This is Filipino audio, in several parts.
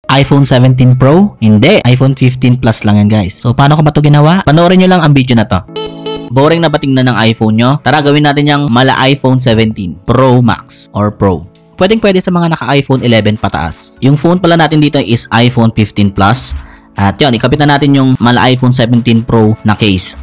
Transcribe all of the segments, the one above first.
iPhone 17 Pro? Hindi, iPhone 15 Plus lang yan guys. So paano ko ba ito ginawa? Panoorin nyo lang ang video na to. Boring na ba tingnan ng iPhone nyo? Tara gawin natin yung mala iPhone 17 Pro Max or Pro. Pwedeng-pwede sa mga naka-iPhone 11 pataas. Yung phone pala natin dito is iPhone 15 Plus. At yun, ikabit na natin yung mala iPhone 17 Pro na case.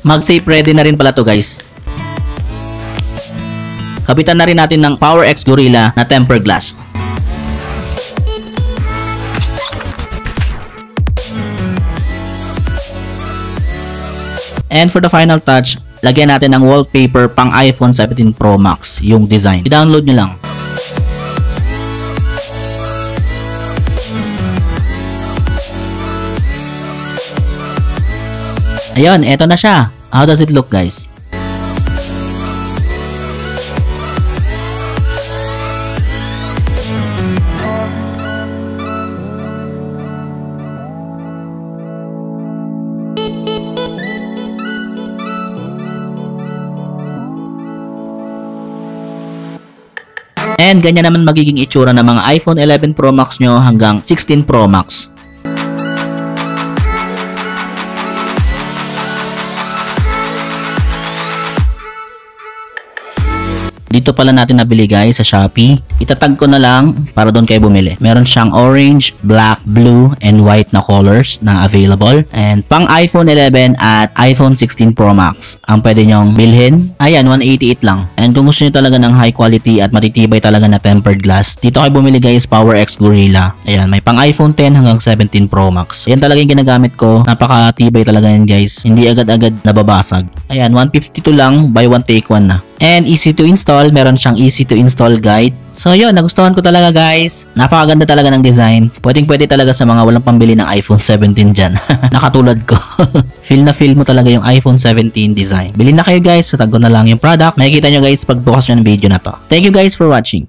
Mag-safe ready na rin pala to guys. Kapitan na rin natin ng PowerX Gorilla na tempered glass. And for the final touch, lagyan natin ng wallpaper pang iPhone 17 Pro Max, yung design. I-download nyo lang. Ayun, eto na siya. How does it look guys? And ganyan naman magiging itsura ng mga iPhone 11 Pro Max nyo hanggang 16 Pro Max. Dito pala natin nabili guys sa Shopee. Itatag ko na lang para doon kayo bumili. Meron siyang orange, black, blue, and white na colors na available. And pang iPhone 11 at iPhone 16 Pro Max ang pwede nyong bilhin. Ayan, 188 lang. And kung gusto nyo talaga ng high quality at matitibay talaga na tempered glass, dito kayo bumili guys, PowerX Gorilla. Ayan, may pang iPhone 10 hanggang 17 Pro Max. Ayan talaga yung ginagamit ko. Napakatibay talaga yan guys. Hindi agad-agad nababasag. Ayan, 152 lang, buy one take one na. And easy to install, meron siyang easy to install guide. So yun, nagustuhan ko talaga guys. Napakaganda talaga ng design. Pwedeng-pwede talaga sa mga walang pambili ng iPhone 17 dyan. Nakatulad ko. Feel na feel mo talaga yung iPhone 17 design. Bilhin na kayo guys, sa tag ko na lang yung product. Makikita nyo guys pagbukas nyo ng video na to. Thank you guys for watching.